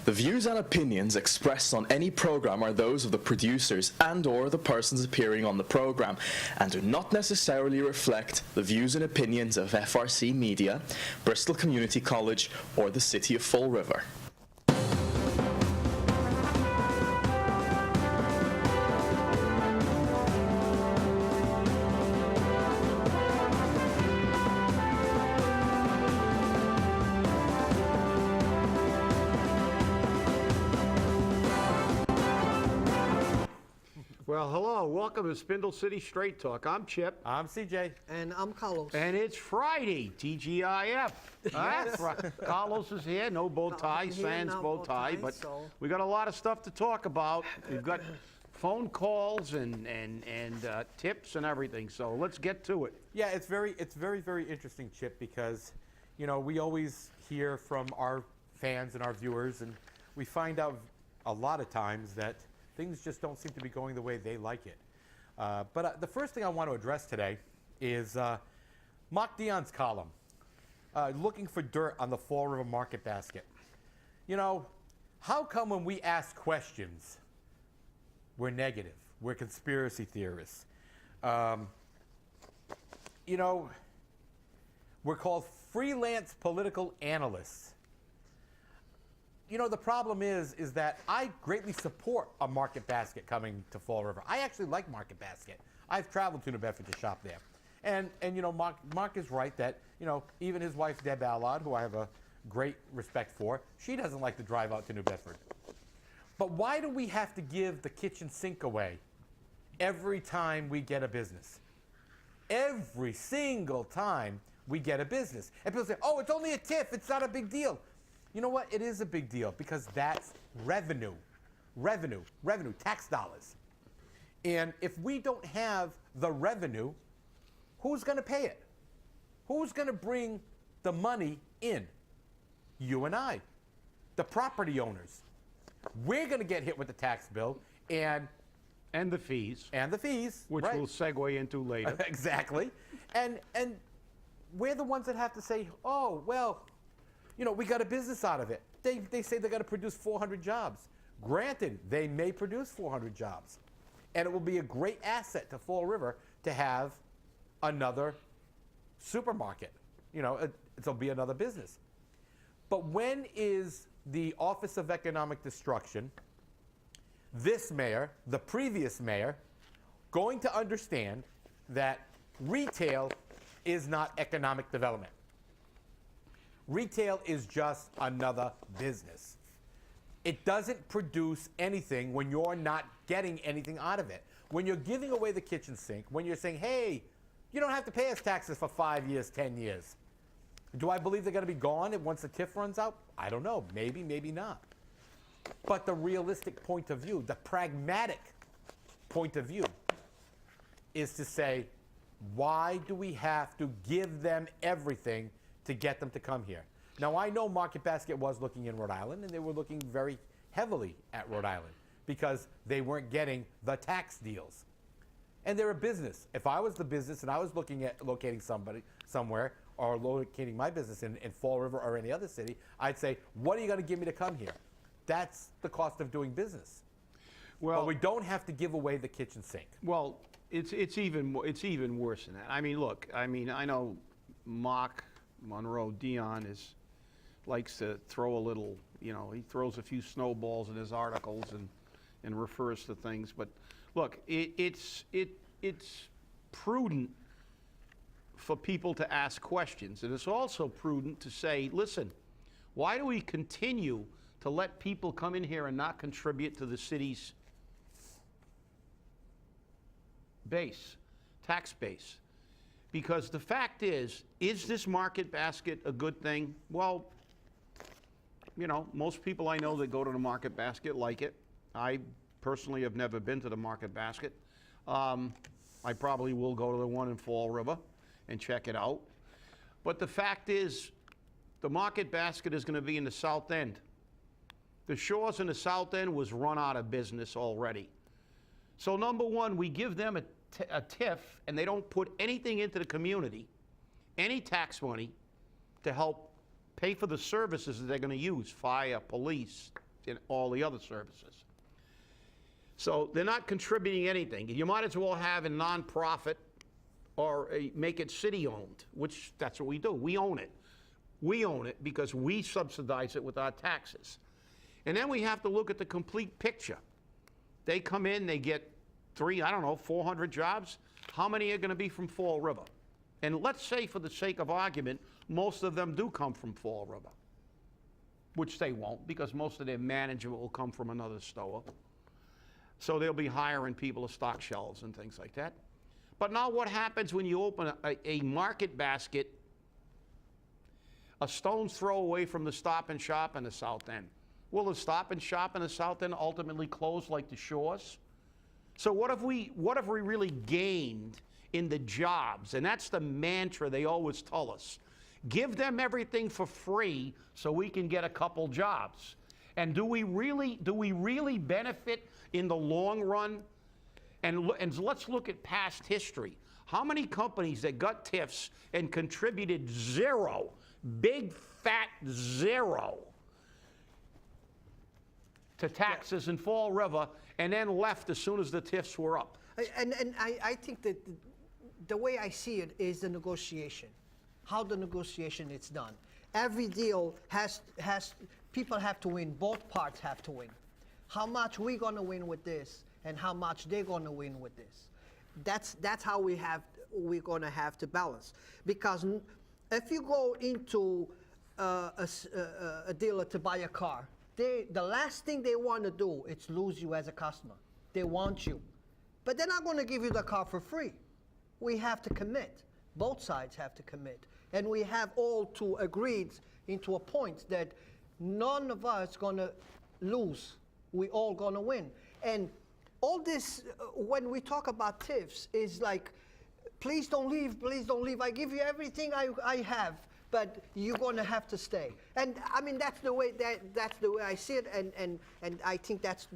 The views and opinions expressed on any program are those of the producers and/or the persons appearing on the program, and do not necessarily reflect the views and opinions of FRC Media, Bristol Community College, or the City of Fall River. Well, hello. Welcome to Spindle City Straight Talk. I'm Chip. I'm CJ. And I'm Carlos. And it's Friday, TGIF. Carlos is here. No bow tie, sans bow tie. But we got a lot of stuff to talk about. We've got phone calls and tips and everything. So let's get to it. Yeah, it's very interesting, Chip, because you know we always hear from our fans and our viewers, and we find out a lot of times that things just don't seem to be going the way they like it. But the first thing I want to address today is Mark Dion's column, looking for dirt on the Fall River market basket. You know, how come when we ask questions, we're negative, we're conspiracy theorists? You know, we're called freelance political analysts. You know, the problem is that I greatly support a market basket coming to Fall River. I actually like Market Basket. I've traveled to New Bedford to shop there. And you know, Mark is right that, you know, even his wife, Deb Allard, who I have a great respect for, she doesn't like to drive out to New Bedford. But why do we have to give the kitchen sink away every time we get a business? Every single time we get a business. And people say, oh, it's only a TIF, it's not a big deal. You know what? It is a big deal because that's revenue, tax dollars. And if we don't have the revenue, who's going to pay it? Who's going to bring the money in? You and I, the property owners. We're going to get hit with the tax bill and the fees. And the fees. Which right. we'll segue into later. Exactly. And we're the ones that have to say, oh, well, you know, we got a business out of it. They say they're going to produce 400 jobs. Granted, they may produce 400 jobs. And it will be a great asset to Fall River to have another supermarket. You know, it'll be another business. But when is the Office of Economic Destruction, this mayor, the previous mayor, going to understand that retail is not economic development? Retail is just another business. It doesn't produce anything when you're not getting anything out of it. When you're giving away the kitchen sink, when you're saying, hey, you don't have to pay us taxes for 5 years, 10 years. Do I believe they're going to be gone once the TIF runs out? I don't know. Maybe, maybe not. But the realistic point of view, the pragmatic point of view, is to say, why do we have to give them everything to get them to come here? Now, I know Market Basket was looking in Rhode Island, and they were looking very heavily at Rhode Island because they weren't getting the tax deals. And they're a business. If I was the business and I was looking at locating somebody somewhere or locating my business in Fall River or any other city, I'd say, what are you going to give me to come here? That's the cost of doing business. Well, but we don't have to give away the kitchen sink. Well, it's even worse than that. I mean, look, I know Mark Monroe Dion likes to throw a little, you know, he throws a few snowballs in his articles and refers to things. But look, it's prudent for people to ask questions, and it's also prudent to say, listen, why do we continue to let people come in here and not contribute to the city's tax base? Because the fact is this market basket a good thing? Well, you know, most people I know that go to the market basket like it. I personally have never been to the market basket. I probably will go to the one in Fall River and check it out. But the fact is, the market basket is going to be in the South End. The Shores in the South End was run out of business already. So number one, we give them a TIF, and they don't put anything into the community, any tax money, to help pay for the services that they're going to use, fire, police, and all the other services. So they're not contributing anything. You might as well have a nonprofit or make it city-owned, which that's what we do. We own it. We own it because we subsidize it with our taxes. And then we have to look at the complete picture. They come in, they get 400 jobs. How many are going to be from Fall River? And let's say, for the sake of argument, most of them do come from Fall River, which they won't, because most of their management will come from another store. So they'll be hiring people to stock shelves and things like that. But now what happens when you open a market basket a stone's throw away from the Stop and Shop in the South End? Will the Stop and Shop in the South End ultimately close like the Shores? So what have we really gained in the jobs? And that's the mantra they always tell us. Give them everything for free so we can get a couple jobs. And do we really benefit in the long run? And let's look at past history. How many companies that got TIFs and contributed zero, big fat zero, to taxes in Fall River, and then left as soon as the TIFs were up? And I think that the way I see it is the negotiation, how the negotiation is done. Every deal people have to win, both parts have to win. How much we're gonna win with this, and how much they're gonna win with this. That's how we're gonna have to balance. Because if you go into a dealer to buy a car, the last thing they want to do is lose you as a customer. They want you. But they're not going to give you the car for free. We have to commit. Both sides have to commit. And we have all to agree into a point that none of us going to lose. We all going to win. And all this, when we talk about TIFs, is like, please don't leave, please don't leave. I give you everything I have, but you're going to have to stay. And I mean, that's the way I see it, and I think that's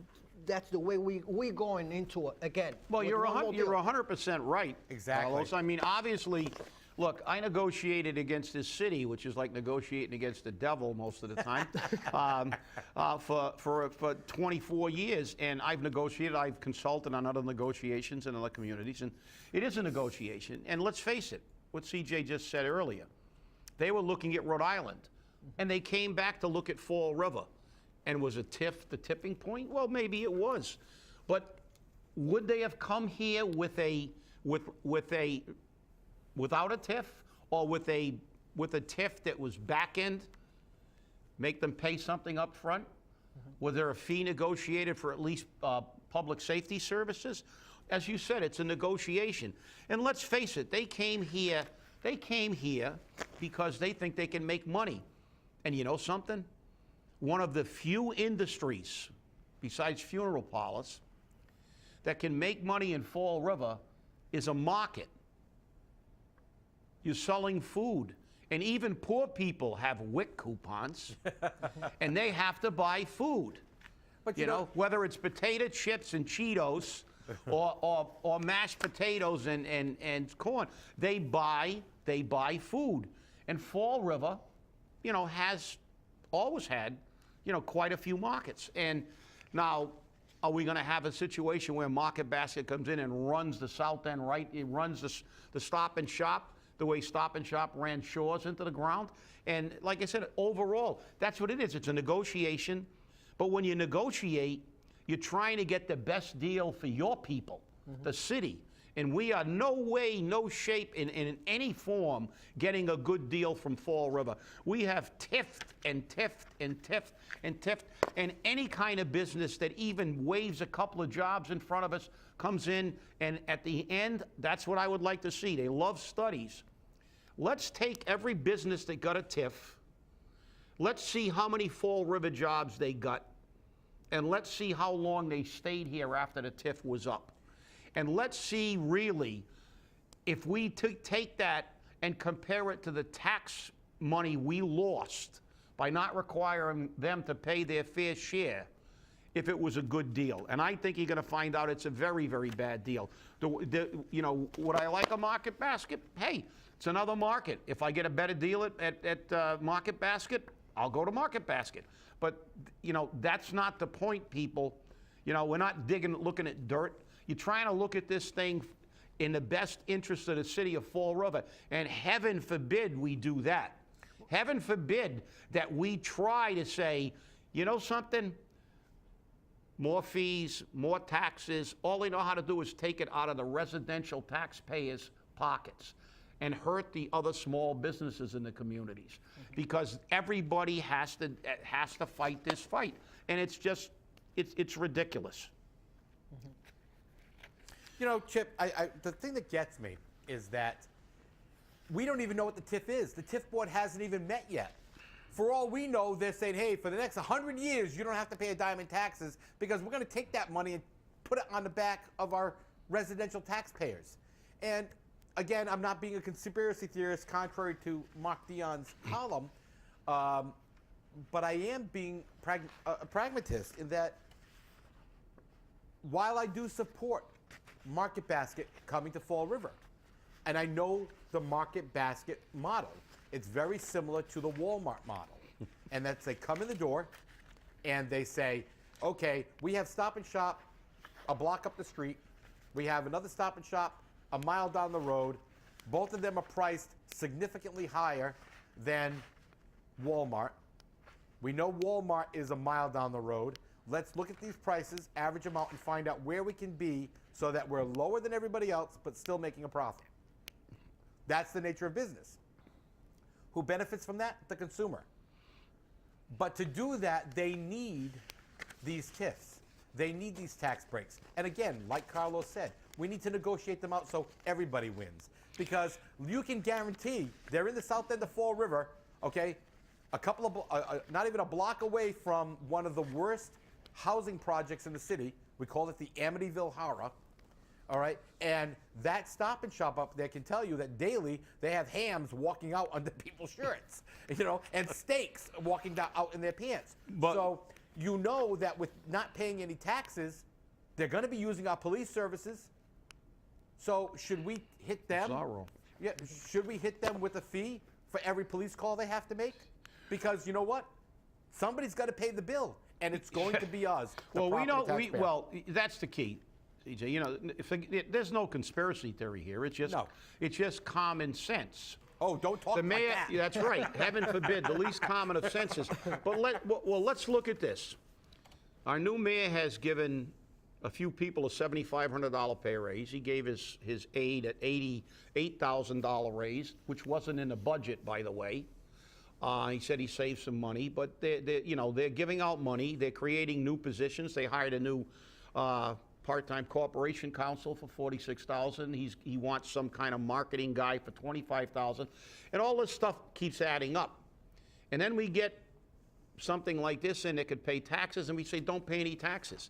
the way we're going into it again. Well, you're 100% right. Exactly. Carlos. I mean, obviously, look, I negotiated against this city, which is like negotiating against the devil most of the time, for 24 years. And I've consulted on other negotiations in other communities, and it is a negotiation. And let's face it, what CJ just said earlier, they were looking at Rhode Island, and they came back to look at Fall River. And was a TIF the tipping point? Well, maybe it was. But would they have come here without a TIF, or with a TIF that was back end, make them pay something up front? Was there a fee negotiated for at least public safety services? As you said, it's a negotiation. And let's face it, they came here because they think they can make money. And you know something? One of the few industries, besides funeral parlors, that can make money in Fall River is a market. You're selling food. And even poor people have WIC coupons, and they have to buy food. But you know, whether it's potato chips and Cheetos or mashed potatoes and corn, they buy food. And Fall River, you know, has always had, you know, quite a few markets. And now, are we going to have a situation where Market Basket comes in and runs the South End right? It runs the Stop and Shop the way Stop and Shop ran Shores into the ground? And like I said, overall, that's what it is. It's a negotiation. But when you negotiate, you're trying to get the best deal for your people, the city. And we are no way, no shape, in any form getting a good deal from Fall River. We have tiffed and tiffed and tiffed and tiffed, and any kind of business that even waves a couple of jobs in front of us comes in, and at the end, that's what I would like to see. They love studies. Let's take every business that got a tiff. Let's see how many Fall River jobs they got, and let's see how long they stayed here after the tiff was up. And let's see, really, if we take that and compare it to the tax money we lost by not requiring them to pay their fair share, if it was a good deal. And I think you're going to find out it's a very, very bad deal. You know, would I like a Market Basket? Hey, it's another market. If I get a better deal at Market Basket, I'll go to Market Basket. But, that's not the point, people. We're not looking at dirt. You're trying to look at this thing in the best interest of the city of Fall River. And heaven forbid we do that. Heaven forbid that we try to say, you know something? More fees, more taxes. All they know how to do is take it out of the residential taxpayers' pockets and hurt the other small businesses in the communities, because everybody has to fight this fight, and it's just it's ridiculous. Chip, the thing that gets me is that we don't even know what the TIF is. The TIF board hasn't even met yet. For all we know, they're saying, hey, for the next 100 years, you don't have to pay a dime in taxes because we're going to take that money and put it on the back of our residential taxpayers. And again, I'm not being a conspiracy theorist, contrary to Mark Dion's column, but I am being a pragmatist in that while I do support Market Basket coming to Fall River, and I know the Market Basket model, it's very similar to the Walmart model. And that's they come in the door and they say, okay, we have Stop and Shop a block up the street. We have another Stop and Shop a mile down the road. Both of them are priced significantly higher than Walmart. We know Walmart is a mile down the road. Let's look at these prices, average them out, and find out where we can be so that we're lower than everybody else but still making a profit. That's the nature of business. Who benefits from that? The consumer. But to do that, they need these TIFs. They need these tax breaks. And again, like Carlos said, we need to negotiate them out so everybody wins. Because you can guarantee they're in the south end of Fall River, okay, a couple of, not even a block away from one of the worst housing projects in the city. We call it the Amityville Horror. All right, and that Stop and Shop up there can tell you that daily they have hams walking out under people's shirts, and steaks walking out in their pants. So you know that with not paying any taxes, they're going to be using our police services. So should we hit them? Bizarro. Yeah, should we hit them with a fee for every police call they have to make? Because you know what? Somebody's got to pay the bill, and it's going to be us. Well, that's the key. CJ, there's no conspiracy theory here. It's just common sense. Oh, don't talk the mayor, like that. That's right. Heaven forbid, the least common of senses. But let's look at this. Our new mayor has given a few people a $7,500 pay raise. He gave his aide an $88,000 raise, which wasn't in the budget, by the way. He said he saved some money, but they're giving out money. They're creating new positions. They hired a new part-time corporation counsel for $46,000. He wants some kind of marketing guy for $25,000, and all this stuff keeps adding up. And then we get something like this, and it could pay taxes, and we say don't pay any taxes.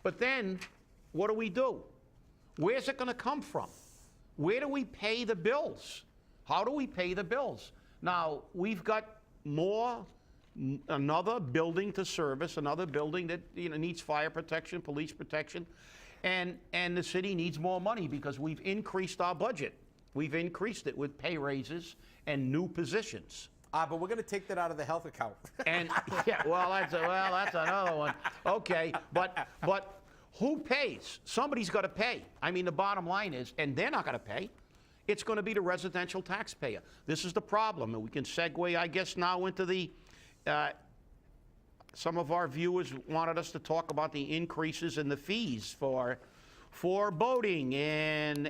But then, what do? Where's it going to come from? Where do we pay the bills? How do we pay the bills? Now we've got another building to service, another building that needs fire protection, police protection, and the city needs more money because we've increased our budget. We've increased it with pay raises and new positions. But we're going to take that out of the health account. And that's another one. Okay, but who pays? Somebody's got to pay. I mean, the bottom line is, and they're not going to pay. It's going to be the residential taxpayer. This is the problem, and we can segue, I guess, now into the. Some of our viewers wanted us to talk about the increases in the fees for boating, and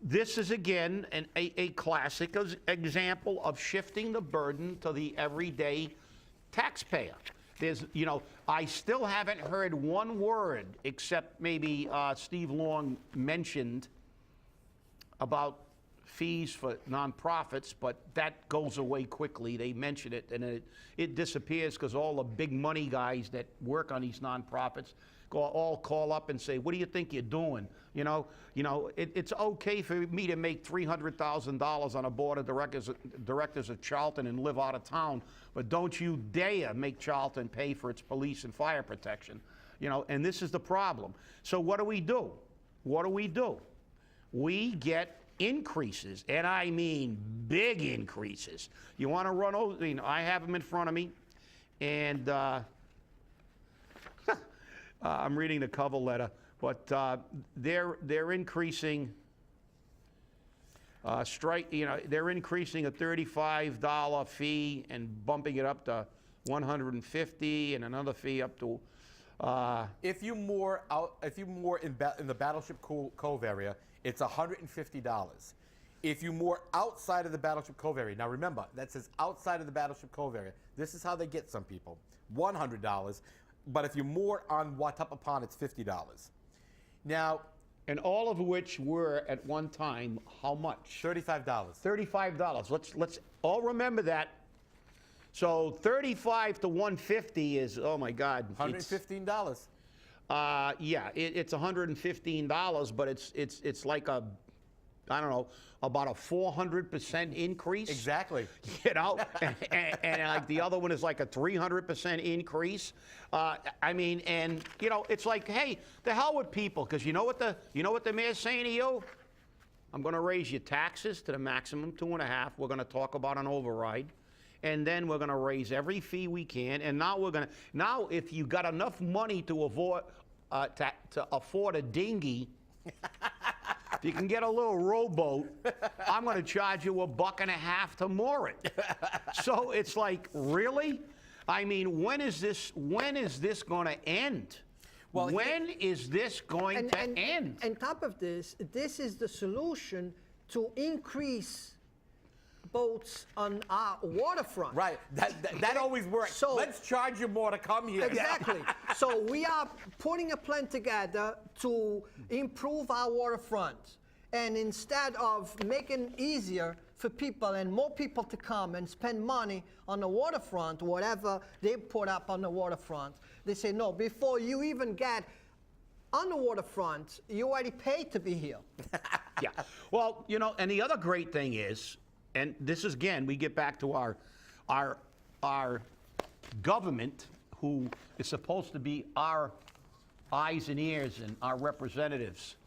this is again a classic example of shifting the burden to the everyday taxpayer. I still haven't heard one word except maybe Steve Long mentioned about fees for nonprofits, but that goes away quickly. They mention it and it disappears because all the big money guys that work on these nonprofits all call up and say, what do you think you're doing? It's okay for me to make $300,000 on a board of directors of Charlton and live out of town, but don't you dare make Charlton pay for its police and fire protection. And this is the problem. So what do? We get increases, and I mean big increases. You want to run over, I have them in front of me, and I'm reading the cover letter, but they're increasing they're increasing a $35 fee and bumping it up to $150 and another fee up to If you moor in the Battleship Cove area, it's $150. If you moor outside of the Battleship Cove area, now remember, that says outside of the Battleship Cove area. This is how they get some people, $100. But if you moor on Watapa Pond, it's $50. Now, and all of which were at one time how much? $35. $35. Let's all remember that. So 35 to 150 is, oh my God, $115. Yeah, it's $115, but it's like a, I don't know, about a 400% increase. Exactly. You know, and like the other one is like a 300% increase. I mean, and you know, it's like, hey, the hell with people, because you know what the mayor's saying to you? I'm going to raise your taxes to the maximum 2.5. We're going to talk about an override. And then we're going to raise every fee we can. And now if you got enough money to afford a dinghy, if you can get a little rowboat, I'm going to charge you $1.50 to moor it. So it's like, really? I mean, when is this going to end? Well, when is this going to end? On top of this, this is the solution to increase boats on our waterfront. Right. That always works. So, let's charge you more to come here. Exactly. So we are putting a plan together to improve our waterfront. And instead of making it easier for people and more people to come and spend money on the waterfront, whatever they put up on the waterfront, they say, no, before you even get on the waterfront, you already paid to be here. Yeah. Well, you know, and the other great thing is, and this is, again, we get back to our government, who is supposed to be our eyes and ears and our representatives.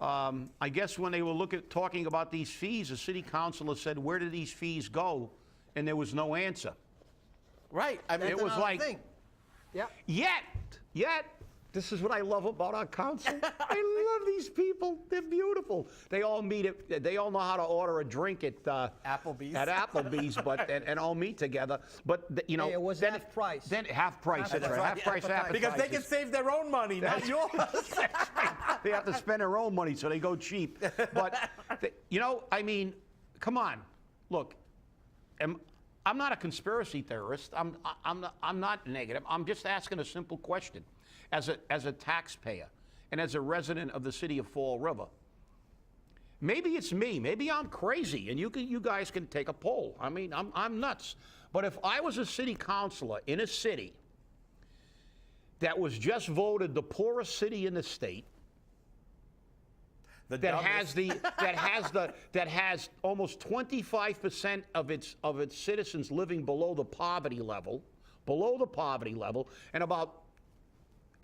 I guess when they were talking about these fees, the city councilor said, where did these fees go? And there was no answer. Right. I mean, It was like, thing. Yeah. Yet, this is what I love about our council. I love these people. They're beautiful. They all meet they all know how to order a drink at Applebee's. At Applebee's, but and all meet together. But you know, Hey, it was half price. Then half price. That's right. Half price appetizers. Because they can save their own money, not yours. They have to spend their own money, so they go cheap. But you know, I mean, come on. Look, I'm not a conspiracy theorist. I'm not negative. I'm just asking a simple question. As a taxpayer and as a resident of the city of Fall River, maybe it's me, maybe I'm crazy, and you guys can take a poll. I mean, I'm nuts. But if I was a city councilor in a city that was just voted the poorest city in the state, that has almost 25% of its citizens living below the poverty level, and about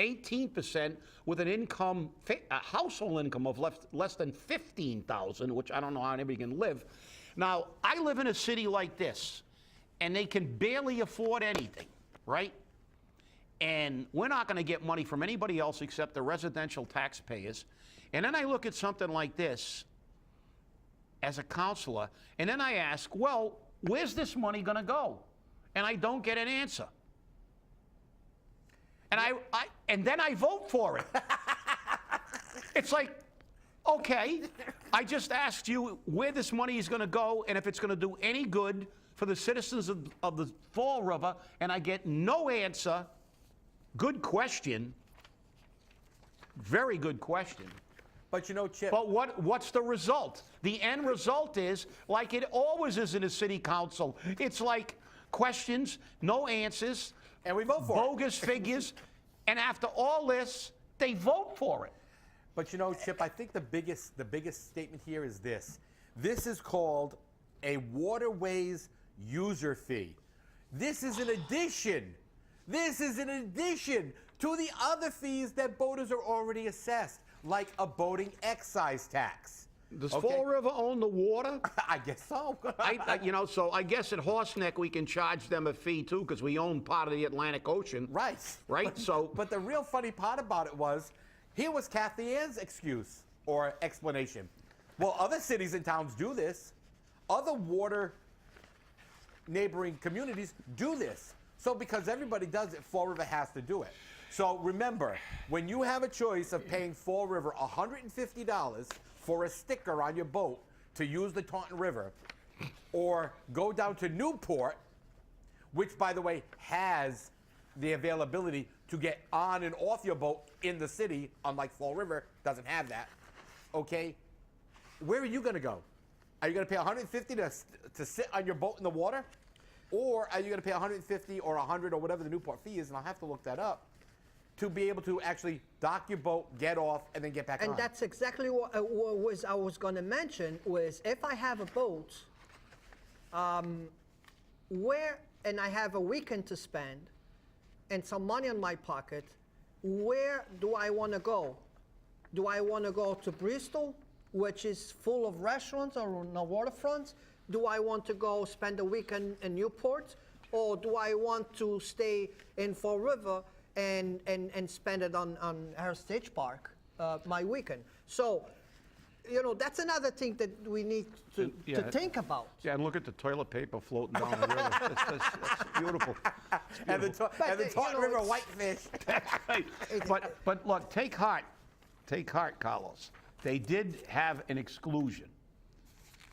18% with an income, a household income of less than $15,000, which I don't know how anybody can live. Now, I live in a city like this, and they can barely afford anything, right? And we're not going to get money from anybody else except the residential taxpayers. And then I look at something like this as a counselor, and then I ask, well, where's this money going to go? And I don't get an answer. And then I vote for it. It's like, okay, I just asked you where this money is going to go and if it's going to do any good for the citizens of the Fall River, and I get no answer. Good question. Very good question. But you know, Chip. But what's the result? The end result is, like it always is in a city council, it's like questions, no answers, And we vote for it. bogus figures, and after all this, they vote for it. But you know, Chip, I think the biggest statement here is this. This is called a waterways user fee. This is an addition. This is an addition to the other fees that boaters are already assessed, like a boating excise tax. Does Okay? Fall River own the water? I guess so. So I guess at Horseneck we can charge them a fee too because we own part of the Atlantic Ocean. Right. Right? But the real funny part about it was, here was Kathy Ann's excuse or explanation. Well, other cities and towns do this. Other water neighboring communities do this. So because everybody does it, Fall River has to do it. So remember, when you have a choice of paying Fall River $150 for a sticker on your boat to use the Taunton River, or go down to Newport, which, by the way, has the availability to get on and off your boat in the city, unlike Fall River, doesn't have that, okay? Where are you going to go? Are you going to pay $150 to sit on your boat in the water? Or are you going to pay $150 or $100 or whatever the Newport fee is, and I'll have to look that up, to be able to actually dock your boat, get off, and then get back on? And that's exactly what I was going to mention, was if I have a boat, and I have a weekend to spend, and some money in my pocket, where do I want to go? Do I want to go to Bristol, which is full of restaurants or on the waterfronts? Do I want to go spend a weekend in Newport? Or do I want to stay in Fall River and spend it on Heritage Park, my weekend? So, that's another thing that we need to think about. Yeah, and look at the toilet paper floating down the river. That's beautiful. And the Taunton River whitefish. But look, take heart, Carlos. They did have an exclusion.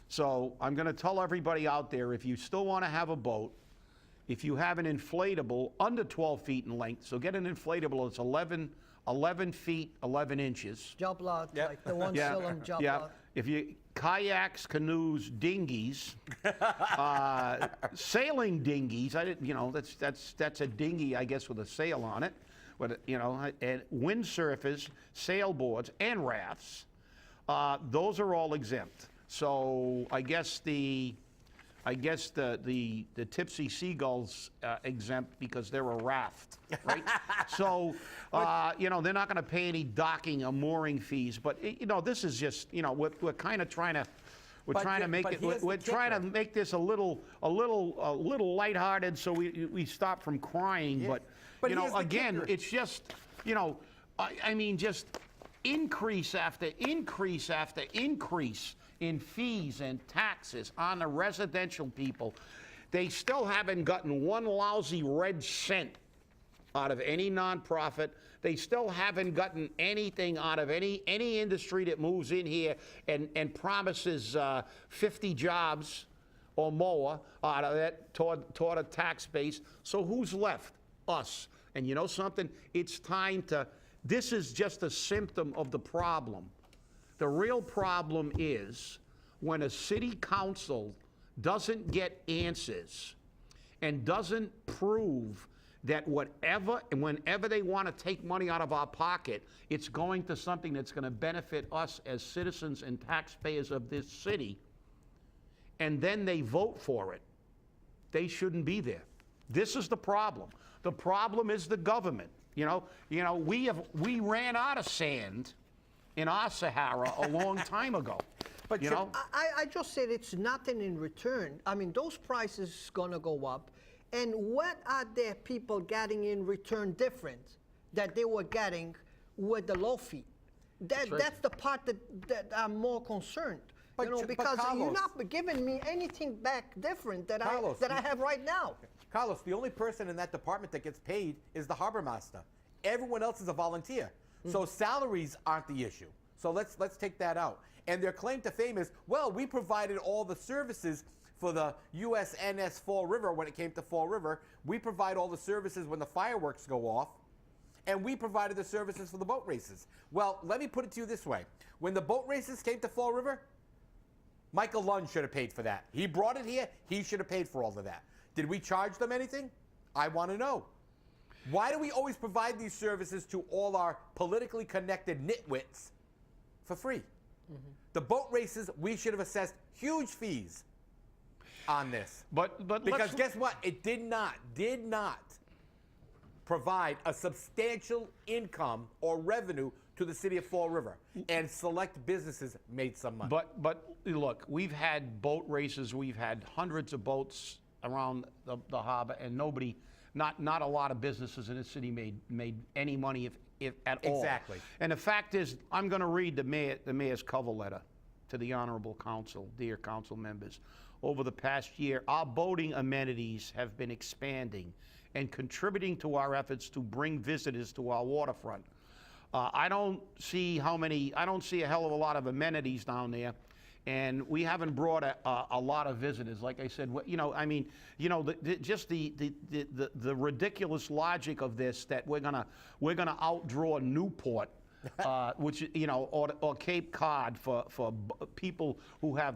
So I'm going to tell everybody out there, if you still want to have a boat, if you have an inflatable under 12 feet in length, so get an inflatable that's 11 feet, 11 inches. Job lot, like the one Salem job lot. If you kayaks, canoes, dinghies, sailing dinghies, that's a dinghy, I guess, with a sail on it, and windsurfers, sailboards, and rafts, those are all exempt. So I guess the Tipsy Seagulls exempt because they're a raft, right? So they're not going to pay any docking or mooring fees. But this is just we're kind of trying to make this a little lighthearted so we stop from crying. Yeah. But But again, it's just just increase after increase after increase in fees and taxes on the residential people. They still haven't gotten one lousy red cent out of any nonprofit. They still haven't gotten anything out of any industry that moves in here and promises 50 jobs or more out of that toward a tax base. So who's left? Us. And you know something? It's time to, this is just a symptom of the problem. The real problem is when a city council doesn't get answers and doesn't prove that whenever they want to take money out of our pocket, it's going to something that's going to benefit us as citizens and taxpayers of this city, and then they vote for it. They shouldn't be there. This is the problem. The problem is the government. We ran out of sand in our Sahara a long time ago. But I just said it's nothing in return. I mean, those prices gonna go up, and what are the people getting in return different that they were getting with the low fee? That's the part that I'm more concerned. Because Carlos, you're not giving me anything back different that I have right now. Carlos, the only person in that department that gets paid is the harbor master. Everyone else is a volunteer. So salaries aren't the issue. So let's take that out. And their claim to fame is, well, we provided all the services for the USNS Fall River when it came to Fall River. We provide all the services when the fireworks go off. And we provided the services for the boat races. Well, let me put it to you this way. When the boat races came to Fall River, Michael Lund should have paid for that. He brought it here. He should have paid for all of that. Did we charge them anything? I want to know. Why do we always provide these services to all our politically connected nitwits for free? The boat races, we should have assessed huge fees on this. But because guess what? It did not provide a substantial income or revenue to the city of Fall River, and select businesses made some money. But look, we've had boat races. We've had hundreds of boats around the harbor, and not a lot of businesses in the city made any money if at all. Exactly. And the fact is, I'm going to read the mayor's cover letter to the honorable council, dear council members. Over the past year, our boating amenities have been expanding and contributing to our efforts to bring visitors to our waterfront. I don't see a hell of a lot of amenities down there, and we haven't brought a lot of visitors. Like I said, just the ridiculous logic of this, that we're gonna outdraw Newport, which or Cape Cod for people who have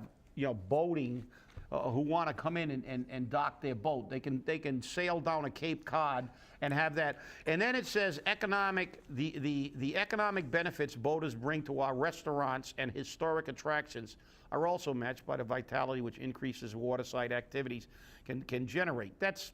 boating. Who want to come in and dock their boat. They can sail down a Cape Cod and have that. And then it says the economic benefits boaters bring to our restaurants and historic attractions are also matched by the vitality which increases waterside activities can generate. That's,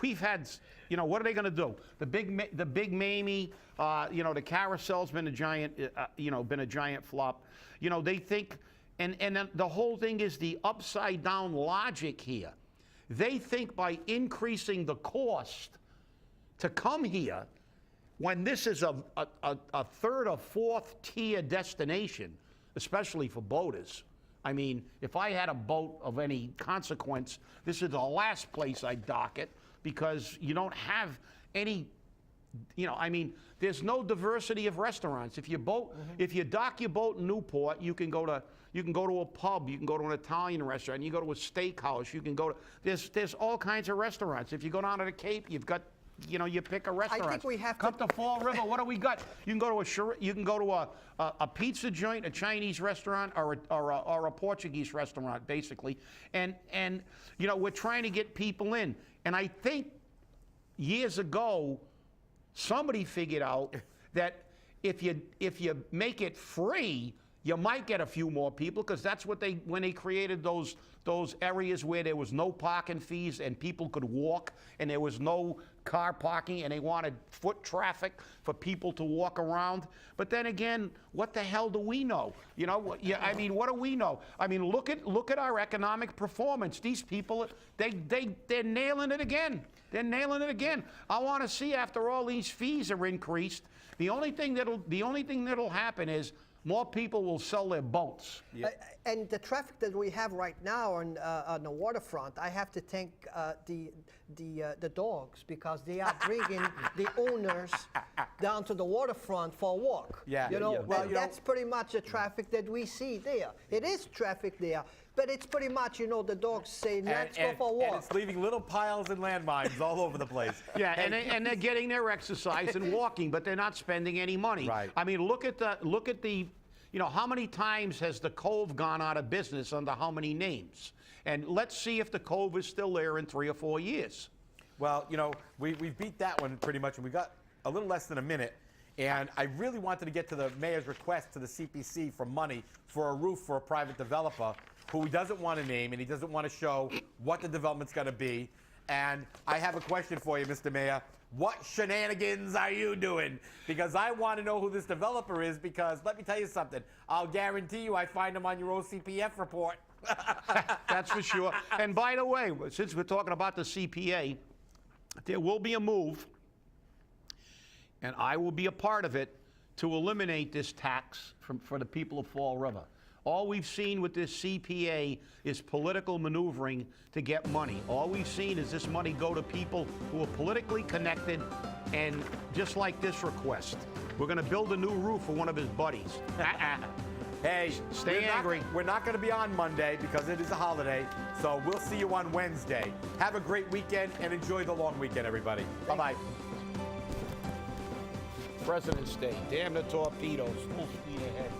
we've had, what are they going to do? The big Mamie, the carousel's been a giant flop. They think. And then the whole thing is the upside down logic here. They think by increasing the cost to come here, when this is a third or fourth tier destination, especially for boaters. I mean, if I had a boat of any consequence, this is the last place I'd dock it, because you don't have any. There's no diversity of restaurants. If you dock your boat in Newport, you can go to a pub, you can go to an Italian restaurant, you go to a steakhouse, you can go to there's all kinds of restaurants. If you go down to the Cape, you've got you pick a restaurant. I think we have come to Fall River. What do we got? You can go to a pizza joint, a Chinese restaurant, or a Portuguese restaurant, basically. And we're trying to get people in. And I think years ago, somebody figured out that if you make it free, you might get a few more people, because that's what when they created those areas where there was no parking fees and people could walk and there was no car parking, and they wanted foot traffic for people to walk around. But then again, what the hell do we know? What do we know? Look at our economic performance. These people, they're nailing it again. They're nailing it again. I want to see, after all these fees are increased, the only thing that'll happen is more people will sell their boats. Yeah. And the traffic that we have right now on the waterfront, I have to thank the dogs, because they are bringing the owners down to the waterfront for a walk. Yeah. That's pretty much the traffic that we see there. It is traffic there, but it's pretty much, the dogs say, let's go for a walk. And it's leaving little piles and landmines all over the place. Yeah, and they're getting their exercise and walking, but they're not spending any money. Right. Look at the how many times has the Cove gone out of business under how many names? And let's see if the Cove is still there in 3 or 4 years. Well, we beat that one pretty much, and we got a little less than a minute. And I really wanted to get to the mayor's request to the CPC for money for a roof for a private developer who he doesn't want to name, and he doesn't want to show what the development's going to be. And I have a question for you, Mr. Mayor. What shenanigans are you doing? Because I want to know who this developer is, because let me tell you something. I'll guarantee you I find him on your OCPF report. That's for sure. And by the way, since we're talking about the CPA, there will be a move, and I will be a part of it, to eliminate this tax for the people of Fall River. All we've seen with this CPA is political maneuvering to get money. All we've seen is this money go to people who are politically connected, and just like this request, we're going to build a new roof for one of his buddies. Hey, stay angry. We're not going to be on Monday because it is a holiday, so we'll see you on Wednesday. Have a great weekend and enjoy the long weekend, everybody. Bye-bye. President's Day. Damn the torpedoes. Full speed ahead.